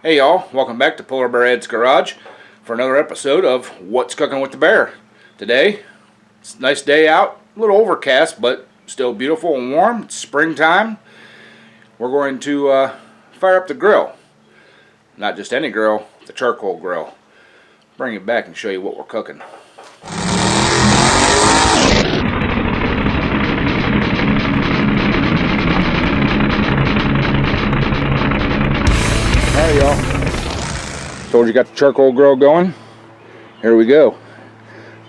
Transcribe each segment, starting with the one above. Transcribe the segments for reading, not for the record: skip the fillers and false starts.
Hey y'all, welcome back to Polar Bear Ed's Garage for another episode of What's Cooking with the Bear. Today, it's a nice day out, a little overcast, but still beautiful and warm. It's springtime. We're going to fire up the grill. Not just any grill, the charcoal grill. Bring it back and show you what we're cooking. Alright y'all, told you got the charcoal grill going. Here we go.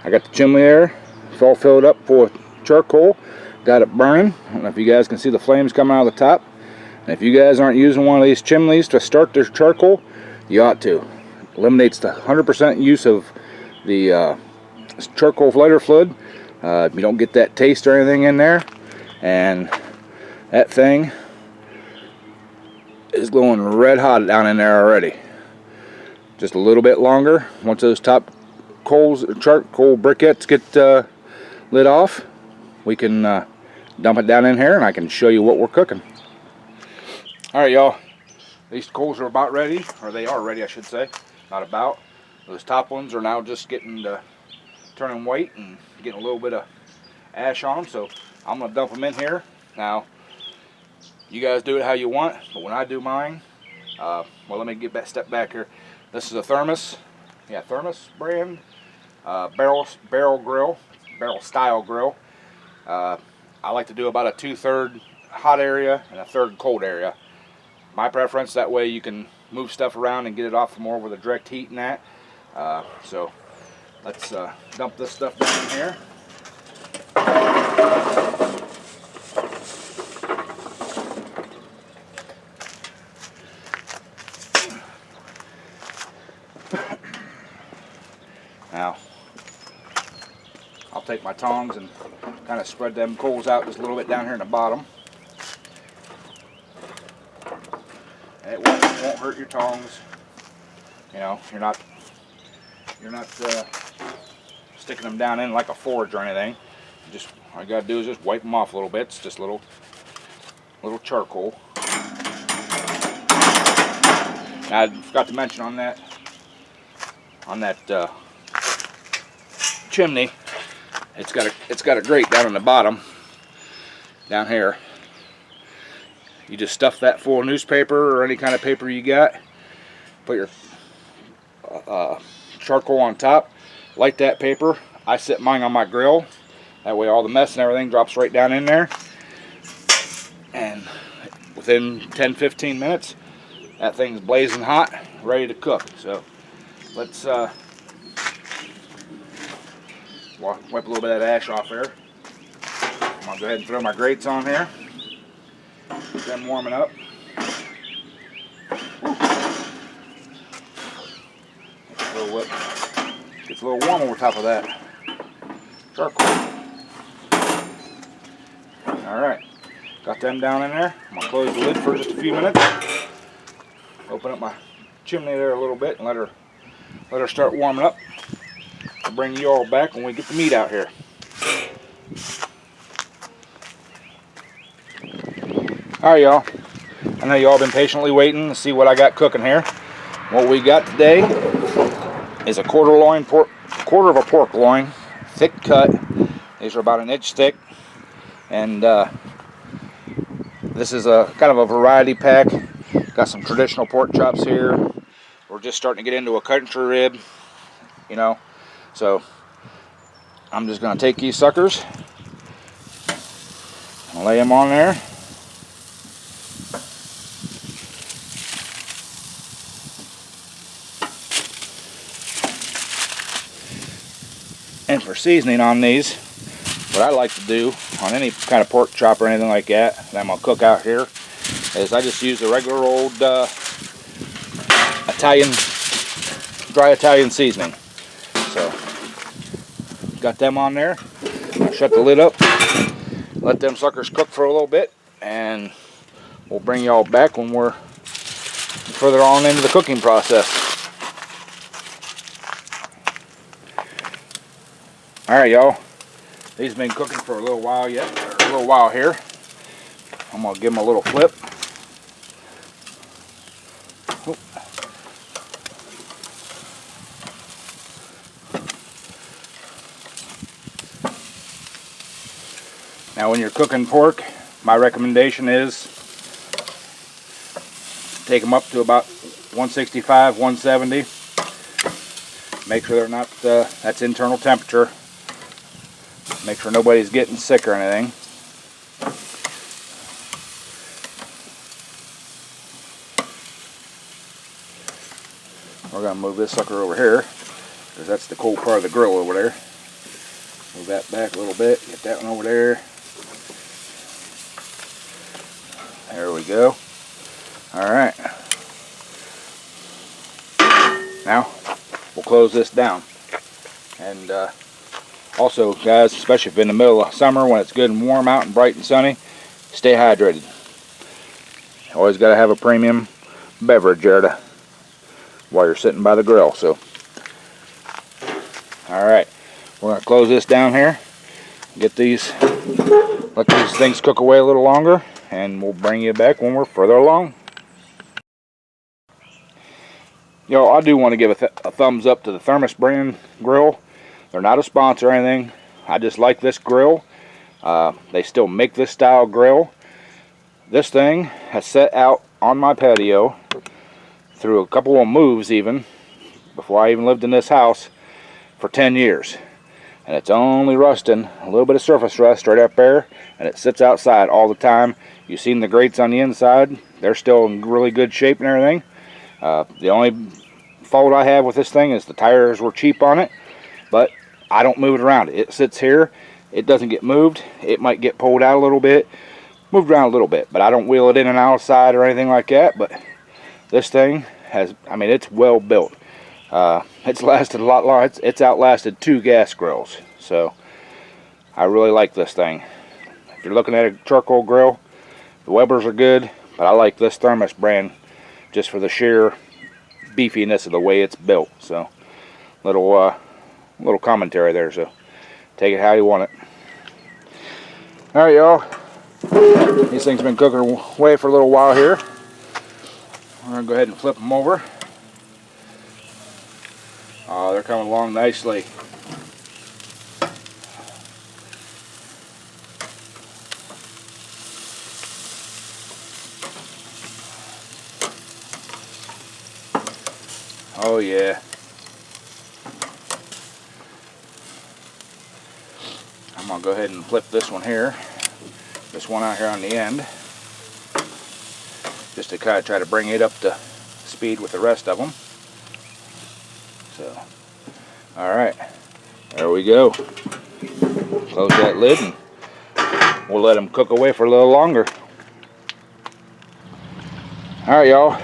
I got the chimney there. It's all filled up full of charcoal. Got it burning. I don't know if you guys can see the flames coming out of the top. And if you guys aren't using one of these chimneys to start their charcoal, you ought to. Eliminates the 100% use of the charcoal lighter fluid. You don't get that taste or anything in there. And that thing is glowing red hot down in there already. Just a little bit longer. Once those top charcoal briquettes get lit off, we can dump it down in here and I can show you what we're cooking. Alright y'all, these coals are about ready, or they are ready I should say, not about. Those top ones are now just getting to turning white and getting a little bit of ash on them, so I'm going to dump them in here. Now, you guys do it how you want, but when I do mine, well, let me get back, step back here. This is a Thermos brand barrel style grill. I like to do about a 2/3 hot area and a 1/3 cold area. My preference, that way you can move stuff around and get it off more with a direct heat and that. So let's dump this stuff down in here. Now, I'll take my tongs and kind of spread them coals out just a little bit down here in the bottom. And it won't hurt your tongs. You know, you're not sticking them down in like a forge or anything. Just all you gotta do is just wipe them off a little bit. It's just little charcoal. Now, I forgot to mention on that chimney, it's got a grate down on the bottom down here. You just stuff that full of newspaper or any kind of paper you got, put your charcoal on top, light that paper. I set mine on my grill, that way all the mess and everything drops right down in there, and within 10-15 minutes that thing's blazing hot, ready to cook. So let's wipe a little bit of that ash off there. I'm going to go ahead and throw my grates on here. Get them warming up. Gets a little warm over top of that charcoal. Alright, got them down in there. I'm going to close the lid for just a few minutes. Open up my chimney there a little bit and let her start warming up. I'll bring you all back when we get the meat out here. Alright y'all, I know you all been patiently waiting to see what I got cooking here. What we got today is a quarter of a pork loin, thick cut. These are about 1 inch thick, and this is a kind of a variety pack. Got some traditional pork chops here. We're just starting to get into a country rib, you know. So I'm just going to take these suckers and lay them on there. And for seasoning on these, what I like to do on any kind of pork chop or anything like that I'm going to cook out here is I just use the regular old dry Italian seasoning. So, got them on there. I'll shut the lid up, let them suckers cook for a little bit, and we'll bring y'all back when we're further on into the cooking process. Alright y'all, these have been cooking for a little while here. I'm going to give them a little flip. Now when you're cooking pork, my recommendation is take them up to about 165, 170. Make sure they're not, that's internal temperature. Make sure nobody's getting sick or anything. We're going to move this sucker over here, because that's the cold part of the grill over there. Move that back a little bit, get that one over there. There we go. Alright. Now, we'll close this down. And also, guys, especially if in the middle of summer when it's good and warm out and bright and sunny, stay hydrated. Always got to have a premium beverage there to, while you're sitting by the grill. So, alright, we're going to close this down here, get these, let these things cook away a little longer, and we'll bring you back when we're further along. Yo, I do want to give a thumbs up to the Thermos brand grill. They're not a sponsor or anything. I just like this grill. They still make this style grill. This thing has set out on my patio through a couple of moves even, before I even lived in this house, for 10 years. And it's only rusting, a little bit of surface rust right up there, and it sits outside all the time. You've seen the grates on the inside. They're still in really good shape and everything. The only fault I have with this thing is the tires were cheap on it, but I don't move it around. It sits here. It doesn't get moved. It might get pulled out a little bit, moved around a little bit, but I don't wheel it in and outside or anything like that. But this thing has, I mean, it's well built. It's lasted a lot longer. It's outlasted 2 gas grills. So I really like this thing. If you're looking at a charcoal grill, the Webers are good, but I like this Thermos brand just for the sheer beefiness of the way it's built. So little commentary there, so take it how you want it. Alright, y'all, these things have been cooking away for a little while here. We're going to go ahead and flip them over. Oh, they're coming along nicely. Oh yeah. I'm going to go ahead and flip this one here. This one out here on the end. Just to kind of try to bring it up to speed with the rest of them. So, alright. There we go. Close that lid and we'll let them cook away for a little longer. Alright, y'all.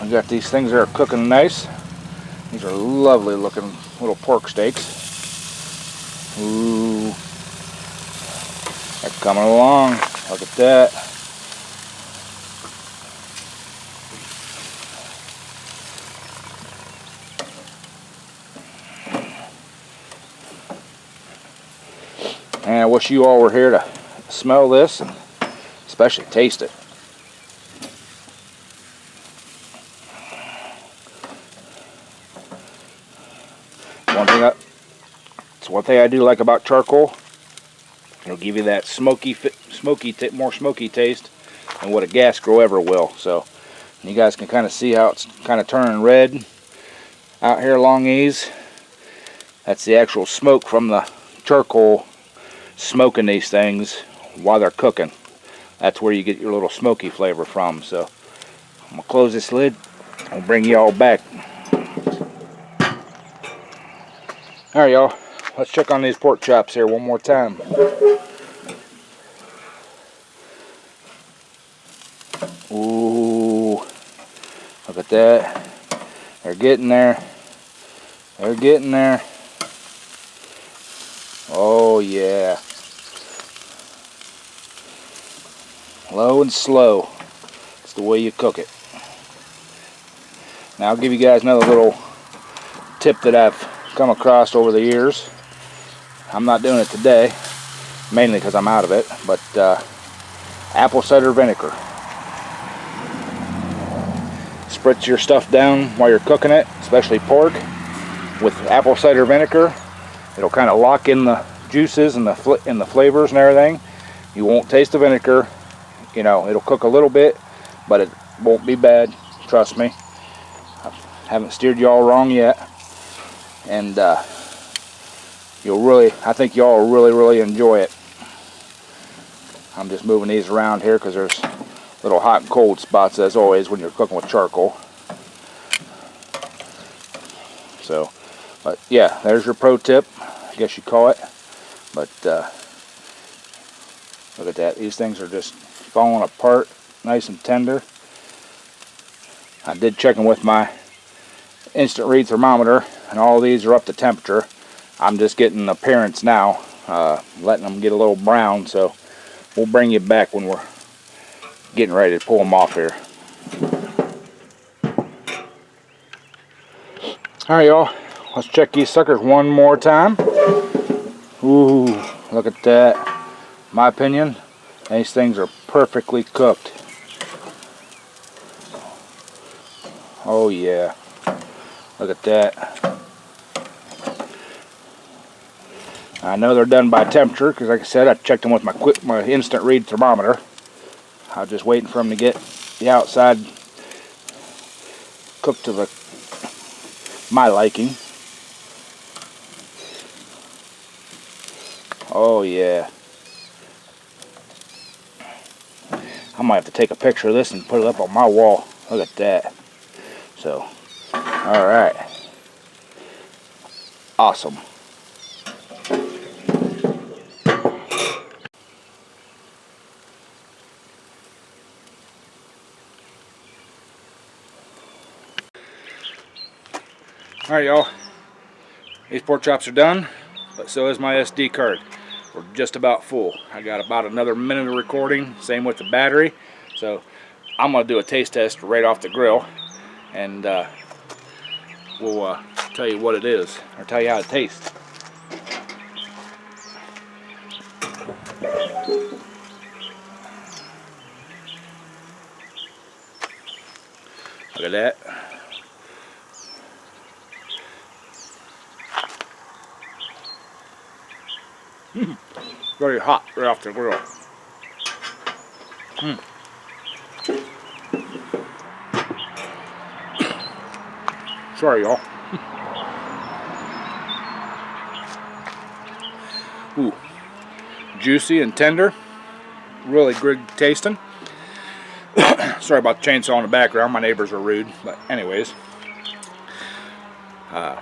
We got these things that are cooking nice. These are lovely looking little pork steaks. Ooh. They're coming along. Look at that. And I wish you all were here to smell this and especially taste it. One thing I do like about charcoal, it'll give you that more smoky taste than what a gas grill ever will. So you guys can kind of see how it's kind of turning red out here along these. That's the actual smoke from the charcoal smoking these things while they're cooking. That's where you get your little smoky flavor from. So I'm gonna close this lid. I'll bring you all back. All right, y'all. Let's check on these pork chops here one more time. Ooh, look at that. They're getting there. They're getting there. Oh yeah. Low and slow. It's the way you cook it. Now I'll give you guys another little tip that I've come across over the years. I'm not doing it today, mainly because I'm out of it, but apple cider vinegar. Spritz your stuff down while you're cooking it, especially pork, with apple cider vinegar. It'll kind of lock in the juices and the flavors and everything. You won't taste the vinegar. You know, it'll cook a little bit, but it won't be bad. Trust me. I haven't steered y'all wrong yet. And I think y'all will really enjoy it. I'm just moving these around here because there's little hot and cold spots, as always, when you're cooking with charcoal. So, but yeah, there's your pro tip, I guess you call it. But look at that. These things are just falling apart, nice and tender. I did check them with my instant read thermometer, and all these are up to temperature. I'm just getting the appearance now, letting them get a little brown, so we'll bring you back when we're getting ready to pull them off here. Alright, y'all, let's check these suckers one more time. Ooh, look at that. My opinion, these things are perfectly cooked. Oh yeah, look at that. I know they're done by temperature because, like I said, I checked them with my instant read thermometer. I was just waiting for them to get the outside cooked to my liking. Oh yeah. I might have to take a picture of this and put it up on my wall. Look at that. So, alright. Awesome. Alright, y'all. These pork chops are done, but so is my SD card. We're just about full. I got about another minute of recording, same with the battery. So I'm going to do a taste test right off the grill, and we'll tell you what it is, or tell you how it tastes. Look at that. Very hot right off the grill. Sorry, y'all. Ooh, juicy and tender. Really good tasting. Sorry about the chainsaw in the background. My neighbors are rude. But anyways, the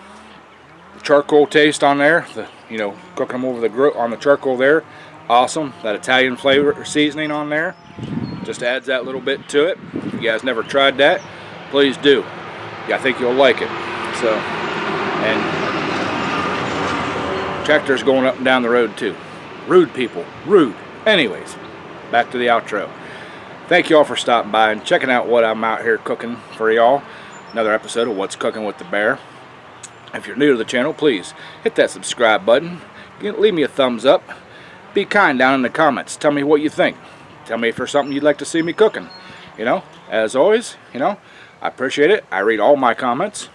charcoal taste on there. Cooking them over the grill on the charcoal there. Awesome. That Italian flavor seasoning on there just adds that little bit to it. If you guys never tried that, please do. Yeah, I think you'll like it. So, and tractors going up and down the road too. Rude people, rude. Anyways, back to the outro. Thank you all for stopping by and checking out what I'm out here cooking for y'all. Another episode of What's Cooking with the Bear. If you're new to the channel, please hit that subscribe button. Leave me a thumbs up. Be kind down in the comments. Tell me what you think. Tell me if there's something you'd like to see me cooking. As always, I appreciate it. I read all my comments.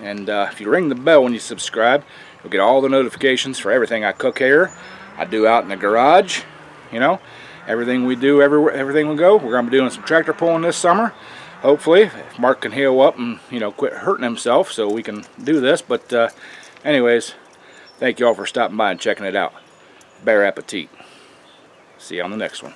And if you ring the bell when you subscribe, you'll get all the notifications for everything I cook here. I do out in the garage. Everything we do, everything we go. We're going to be doing some tractor pulling this summer. Hopefully, if Mark can heal up and, quit hurting himself so we can do this. But anyways, thank you all for stopping by and checking it out. Bear appetit. See you on the next one.